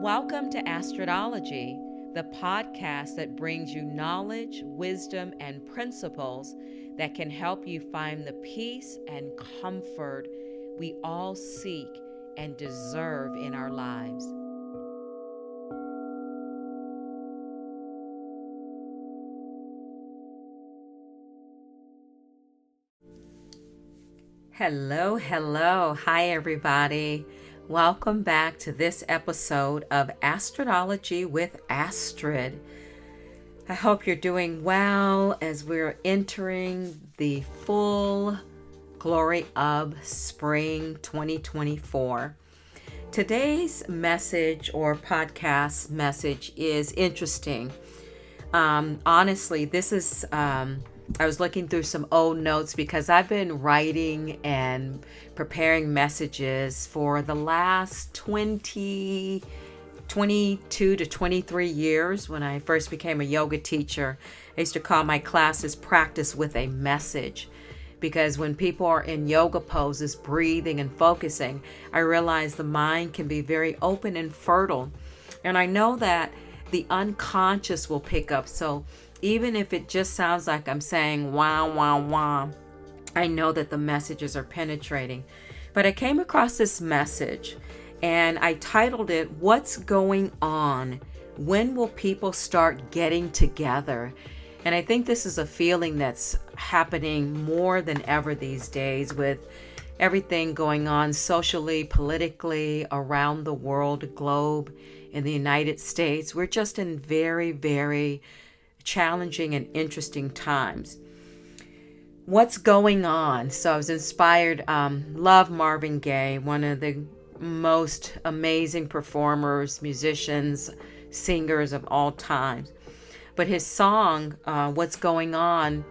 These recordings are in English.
Welcome to Astrodology, the podcast that brings you knowledge, wisdom, and principles that can help you find the peace and comfort we all seek and deserve in our lives. Hello. Hi, everybody. Welcome back to this episode of Astrodology with Astrid. I hope you're doing well as we're entering the full glory of spring 2024. Today's message or podcast message is interesting. Honestly, this is... I was looking through some old notes because I've been writing and preparing messages for the last 22 to 23 years. When I first became a yoga teacher, I used to call my classes Practice with a Message, because when people are in yoga poses, breathing and focusing, I realize the mind can be very open and fertile. And I know that the unconscious will pick up. So even if it just sounds like I'm saying wah, wah, wah, I know that the messages are penetrating. But I came across this message and I titled it, "What's Going On? When Will People Start Getting Together?" And I think this is a feeling that's happening more than ever these days with everything going on socially, politically, around the world, globe, in the United States. We're just in very, very challenging and interesting times. What's going on? So I was inspired, love Marvin Gaye, one of the most amazing performers, musicians, singers of all time. But his song, What's Going On,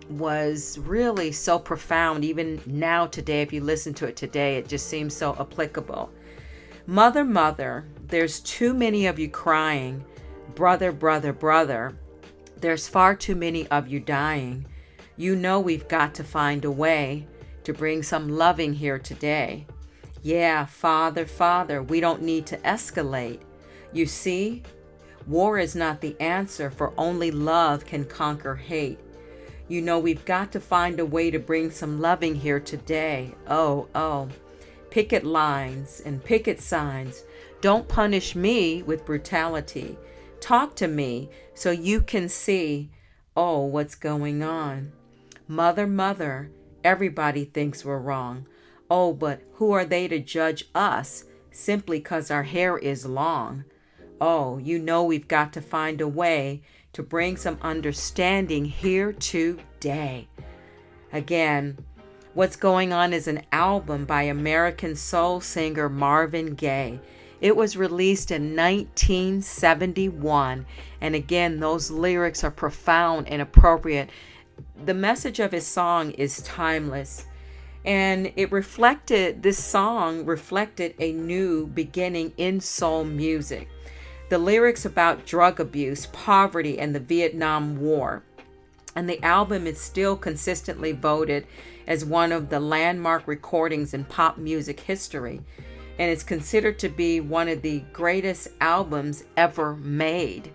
was really so profound. Even now today, if you listen to it today, it just seems so applicable. Mother, mother, there's too many of you crying. Brother, brother, brother, there's far too many of you dying. You know we've got to find a way to bring some loving here today. Yeah, Father, Father, we don't need to escalate. You see, war is not the answer, for only love can conquer hate. You know we've got to find a way to bring some loving here today. Oh, picket lines and picket signs. Don't punish me with brutality. Talk to me so you can see, what's going on. Mother, mother, everybody thinks we're wrong. Oh, but who are they to judge us simply 'cause our hair is long? Oh, you know we've got to find a way to bring some understanding here today. Again, What's Going On is an album by American soul singer Marvin Gaye. It was released in 1971, and again, those lyrics are profound and appropriate. The message of his song is timeless, and this song reflected a new beginning in soul music. The lyrics about drug abuse, poverty, and the Vietnam War. And the album is still consistently voted as one of the landmark recordings in pop music history. And it's considered to be one of the greatest albums ever made.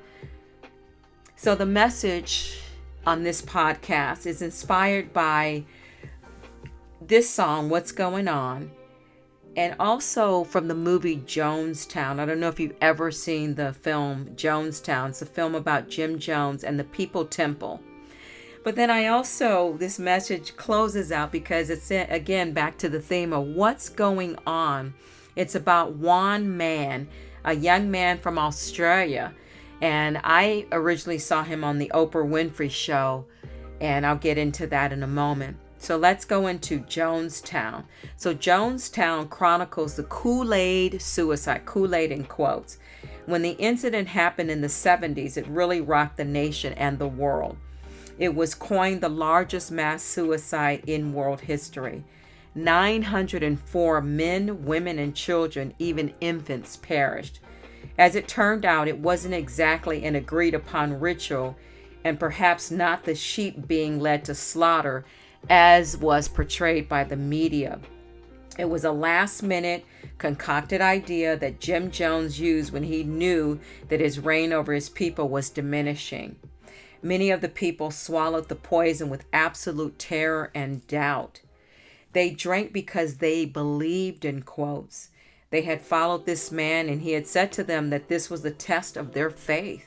So the message on this podcast is inspired by this song, What's Going On, and also from the movie Jonestown. I don't know if you've ever seen the film Jonestown. It's a film about Jim Jones and the People Temple. But then this message closes out because it's, again, back to the theme of what's going on. It's about one man, a young man from Australia. And I originally saw him on the Oprah Winfrey Show, and I'll get into that in a moment. So let's go into Jonestown. So Jonestown chronicles the Kool-Aid suicide, Kool-Aid in quotes. When the incident happened in the 70s, it really rocked the nation and the world. It was coined the largest mass suicide in world history. 904 men, women, and children, even infants, perished. As it turned out, it wasn't exactly an agreed upon ritual, and perhaps not the sheep being led to slaughter as was portrayed by the media. It was a last minute concocted idea that Jim Jones used when he knew that his reign over his people was diminishing. Many of the people swallowed the poison with absolute terror and doubt. They drank because they believed, in quotes. They had followed this man, and he had said to them that this was the test of their faith.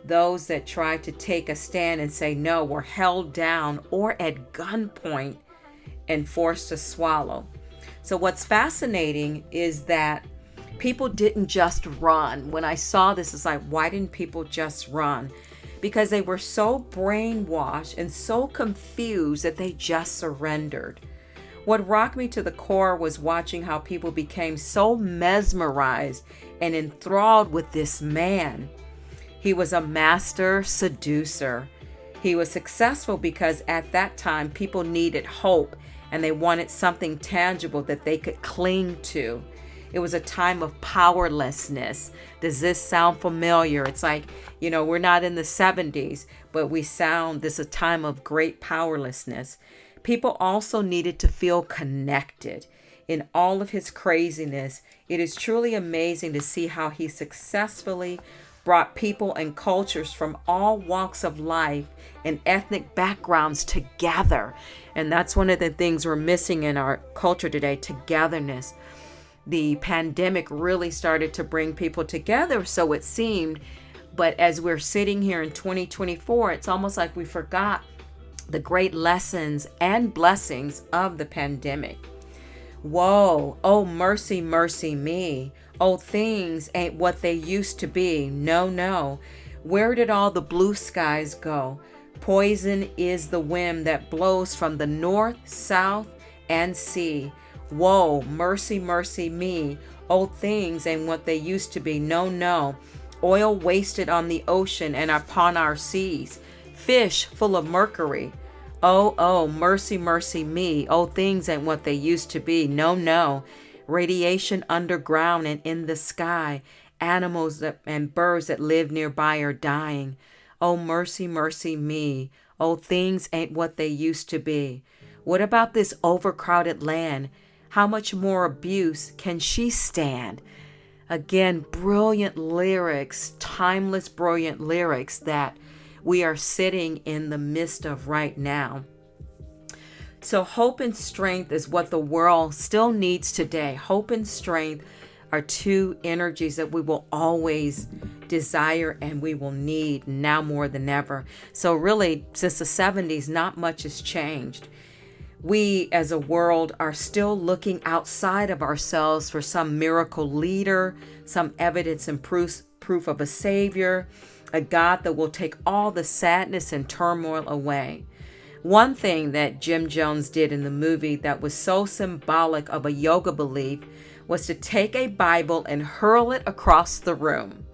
Those that tried to take a stand and say no were held down or at gunpoint and forced to swallow. So what's fascinating is that people didn't just run. When I saw this, it's like, why didn't people just run? Because they were so brainwashed and so confused that they just surrendered. What rocked me to the core was watching how people became so mesmerized and enthralled with this man. He was a master seducer. He was successful because at that time people needed hope and they wanted something tangible that they could cling to. It was a time of powerlessness. Does this sound familiar? It's like, we're not in the 70s, but this is a time of great powerlessness. People also needed to feel connected. In all of his craziness, it is truly amazing to see how he successfully brought people and cultures from all walks of life and ethnic backgrounds together. And that's one of the things we're missing in our culture today, togetherness. The pandemic really started to bring people together, so it seemed. But as we're sitting here in 2024, it's almost like we forgot the great lessons and blessings of the pandemic. Whoa, oh, mercy, mercy me. Oh, things ain't what they used to be. No, no. Where did all the blue skies go? Poison is the wind that blows from the north, south, and sea. Whoa, mercy, mercy me. Oh, things ain't what they used to be. No, no. Oil wasted on the ocean and upon our seas. Fish full of mercury. Oh, oh, mercy, mercy me. Oh, things ain't what they used to be. No, no. Radiation underground and in the sky. Animals and birds that live nearby are dying. Oh, mercy, mercy me. Oh, things ain't what they used to be. What about this overcrowded land? How much more abuse can she stand? Again, brilliant lyrics, timeless, brilliant lyrics that we are sitting in the midst of right now. So hope and strength is what the world still needs today. Hope and strength are two energies that we will always desire and we will need now more than ever. So really, since the 70s, not much has changed. We as a world are still looking outside of ourselves for some miracle leader, some evidence and proof of a savior, a God that will take all the sadness and turmoil away. One thing that Jim Jones did in the movie that was so symbolic of a yoga belief was to take a Bible and hurl it across the room.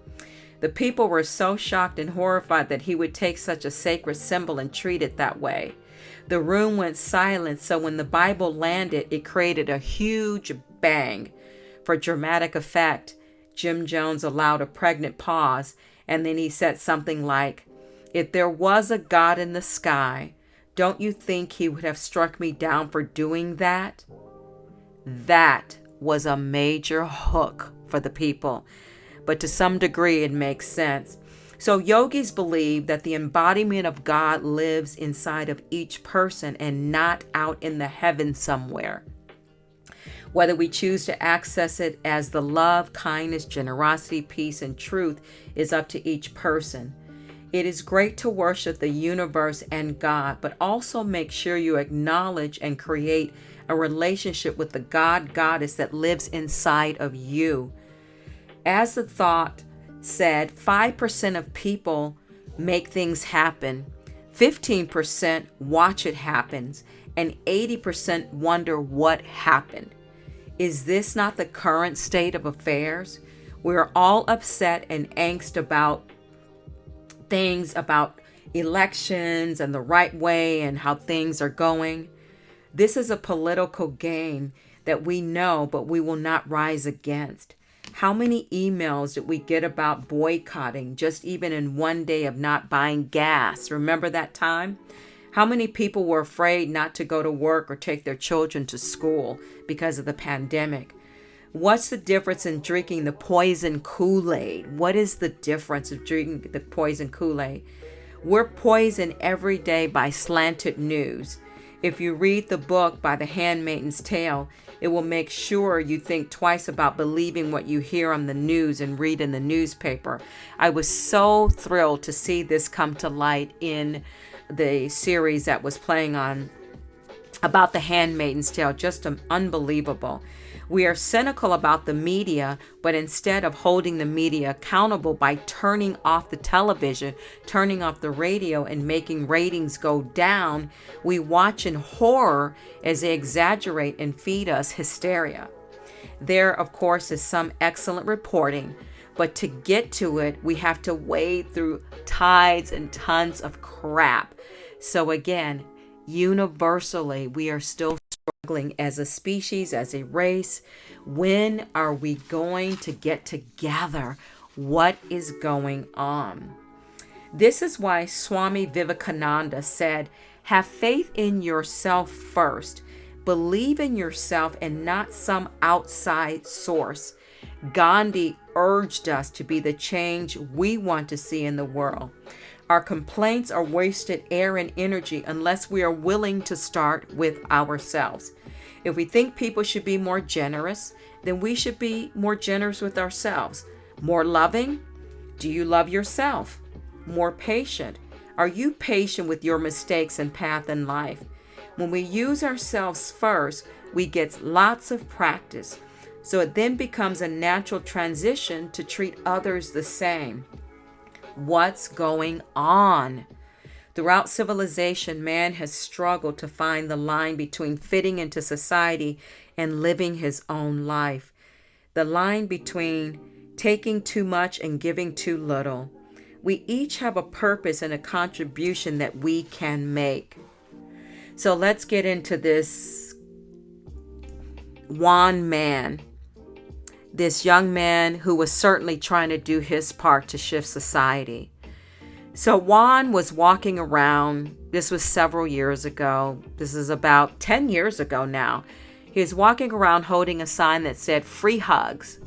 The people were so shocked and horrified that he would take such a sacred symbol and treat it that way. The room went silent, so when the Bible landed, it created a huge bang. For dramatic effect, Jim Jones allowed a pregnant pause, and then he said something like, "If there was a God in the sky, don't you think he would have struck me down for doing that?" That was a major hook for the people, but to some degree it makes sense. So yogis believe that the embodiment of God lives inside of each person and not out in the heavens somewhere. Whether we choose to access it as the love, kindness, generosity, peace, and truth is up to each person. It is great to worship the universe and God, but also make sure you acknowledge and create a relationship with the God, Goddess that lives inside of you. As the thought said, 5% of people make things happen, 15% watch it happen, and 80% wonder what happened. Is this not the current state of affairs? We're all upset and angst about things, about elections and the right way and how things are going. This is a political game that we know, but we will not rise against. How many emails did we get about boycotting just even in one day of not buying gas? Remember that time? How many people were afraid not to go to work or take their children to school because of the pandemic? What's the difference in drinking the poison Kool-Aid? What is the difference of drinking the poison Kool-Aid? We're poisoned every day by slanted news. If you read the book by The Handmaid's Tale, it will make sure you think twice about believing what you hear on the news and read in the newspaper. I was so thrilled to see this come to light in the series that was playing on about The Handmaid's Tale. Just unbelievable. We are cynical about the media, but instead of holding the media accountable by turning off the television, turning off the radio, and making ratings go down, we watch in horror as they exaggerate and feed us hysteria. There, of course, is some excellent reporting, but to get to it, we have to wade through tides and tons of crap. So again, universally, we are still struggling as a species, as a race. When are we going to get together? What is going on? This is why Swami Vivekananda said, have faith in yourself first. Believe in yourself and not some outside source. Gandhi urged us to be the change we want to see in the world. Our complaints are wasted air and energy unless we are willing to start with ourselves. If we think people should be more generous, then we should be more generous with ourselves. More loving? Do you love yourself? More patient? Are you patient with your mistakes and path in life? When we use ourselves first, we get lots of practice. So it then becomes a natural transition to treat others the same. What's going on? Throughout civilization, man has struggled to find the line between fitting into society and living his own life. The line between taking too much and giving too little. We each have a purpose and a contribution that we can make. So let's get into this one man. This young man who was certainly trying to do his part to shift society. So Juan was walking around. This was several years ago. This is about 10 years ago now. He was walking around holding a sign that said free hugs.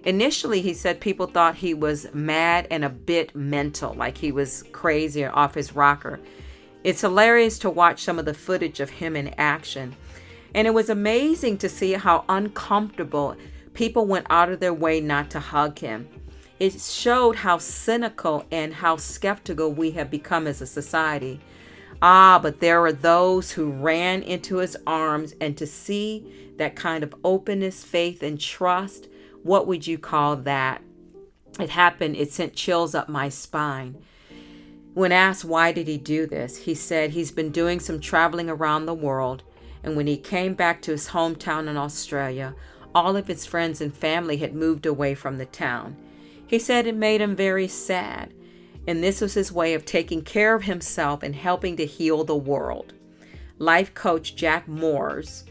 Initially, he said people thought he was mad and a bit mental, like he was crazy or off his rocker. It's hilarious to watch some of the footage of him in action. And it was amazing to see how uncomfortable people went out of their way not to hug him. It showed how cynical and how skeptical we have become as a society. But there are those who ran into his arms, and to see that kind of openness, faith, and trust, what would you call that? It happened. It sent chills up my spine. When asked why did he do this, he said he's been doing some traveling around the world, and when he came back to his hometown in Australia, all of his friends and family had moved away from the town. He said it made him very sad, and this was his way of taking care of himself and helping to heal the world. Life coach Jack Moore's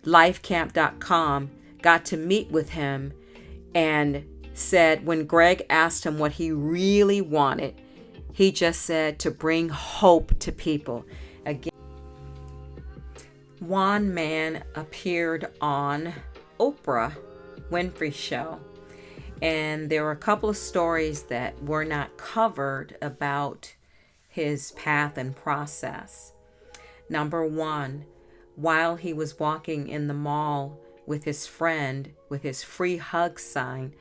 lifecamp.com got to meet with him and said when Greg asked him what he really wanted, he just said to bring hope to people. Again, one man appeared on Oprah Winfrey show, and there were a couple of stories that were not covered about his path and process. Number one, while he was walking in the mall with his friend with his free hug sign,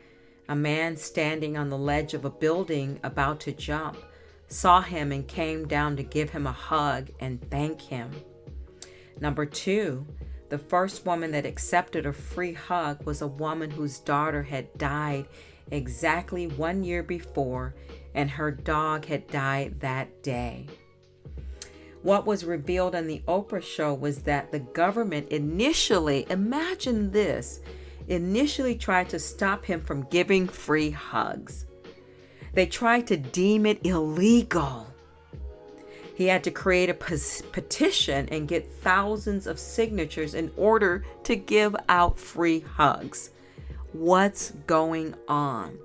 a man standing on the ledge of a building about to jump saw him and came down to give him a hug and thank him. Number two, the first woman that accepted a free hug was a woman whose daughter had died exactly 1 year before, and her dog had died that day. What was revealed on the Oprah show was that the government initially, imagine this, initially tried to stop him from giving free hugs. They tried to deem it illegal. He had to create a petition and get thousands of signatures in order to give out free hugs. What's going on?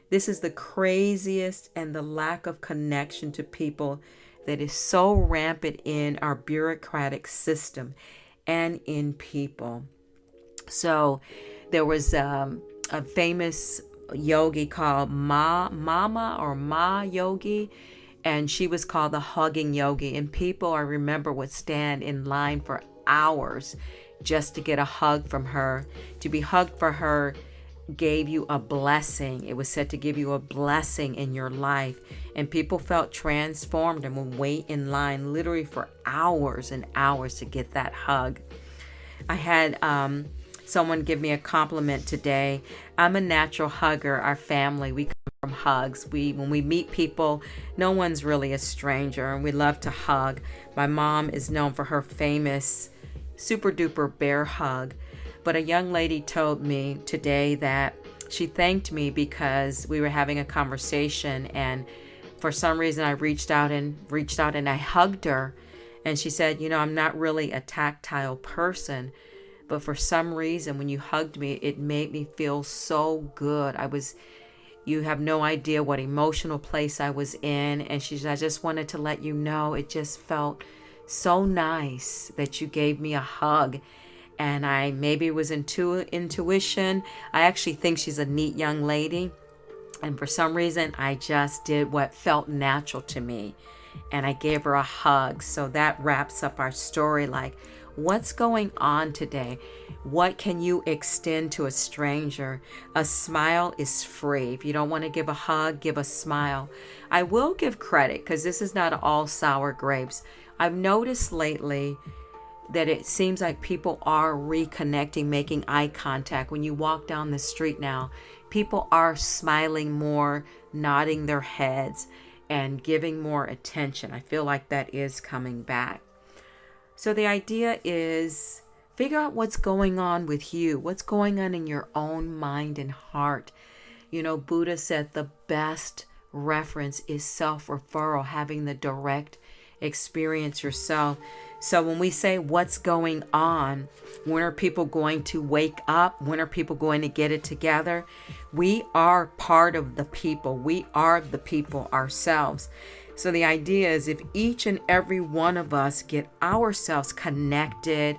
This is the craziest and the lack of connection to people that is so rampant in our bureaucratic system and in people. So there was a famous yogi called Ma Yogi, and she was called the hugging yogi. And people, I remember, would stand in line for hours just to get a hug from her. To be hugged for her gave you a blessing. It was said to give you a blessing in your life. And people felt transformed and would wait in line literally for hours and hours to get that hug. I had someone give me a compliment today. I'm a natural hugger. Our family, we come from hugs. When we meet people, no one's really a stranger, and we love to hug. My mom is known for her famous super duper bear hug. But a young lady told me today that she thanked me because we were having a conversation, and for some reason I reached out and I hugged her. And she said, I'm not really a tactile person, but for some reason when you hugged me, it made me feel so good. You have no idea what emotional place I was in. And she said, I just wanted to let you know it just felt so nice that you gave me a hug. And maybe it was intuition. I actually think she's a neat young lady. And for some reason, I just did what felt natural to me. And I gave her a hug. So that wraps up our story. Like, what's going on today? What can you extend to a stranger? A smile is free. If you don't want to give a hug, give a smile. I will give credit because this is not all sour grapes. I've noticed lately that it seems like people are reconnecting, making eye contact. When you walk down the street now, people are smiling more, nodding their heads, and giving more attention. I feel like that is coming back. So the idea is figure out what's going on with you, what's going on in your own mind and heart. Buddha said the best reference is self-referral, having the direct experience yourself. So when we say what's going on, when are people going to wake up? When are people going to get it together? We are part of the people. We are the people ourselves. So the idea is if each and every one of us get ourselves connected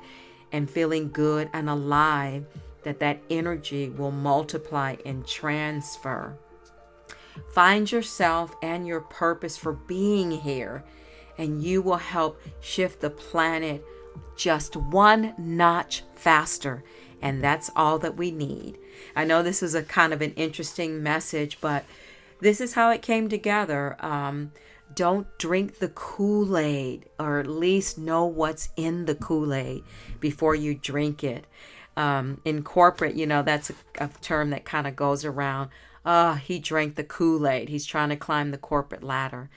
and feeling good and alive, that energy will multiply and transfer. Find yourself and your purpose for being here, and you will help shift the planet just one notch faster. And that's all that we need. I know this is a kind of an interesting message, but this is how it came together. Don't drink the Kool-Aid, or at least know what's in the Kool-Aid before you drink it. In corporate, that's a term that kind of goes around. He drank the Kool-Aid. He's trying to climb the corporate ladder.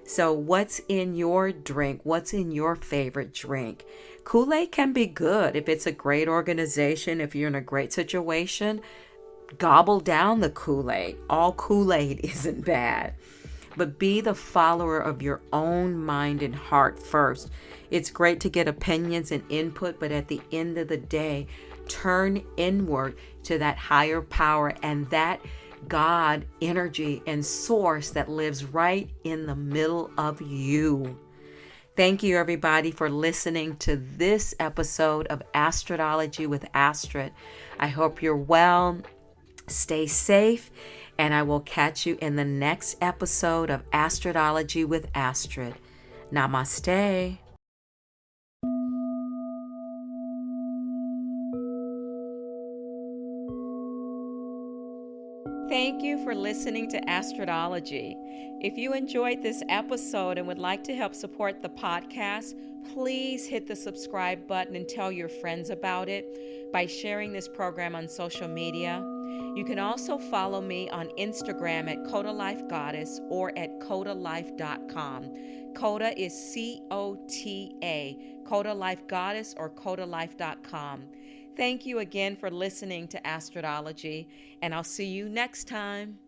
So what's in your drink? What's in your favorite drink? Kool-Aid can be good if it's a great organization. If you're in a great situation, gobble down the Kool-Aid. All Kool-Aid isn't bad. But be the follower of your own mind and heart first. It's great to get opinions and input, but at the end of the day, turn inward to that higher power and that God energy and source that lives right in the middle of you. Thank you, everybody, for listening to this episode of Astrodology with Astrid. I hope you're well. Stay safe, and I will catch you in the next episode of Astrodology with Astrid. Namaste. Thank you for listening to Astrodology. If you enjoyed this episode and would like to help support the podcast, please hit the subscribe button and tell your friends about it by sharing this program on social media. You can also follow me on Instagram at Coda Life Goddess or at CodaLife.com. Coda is C-O-T-A, Coda Life Goddess or CodaLife.com. Thank you again for listening to Astrodology, and I'll see you next time.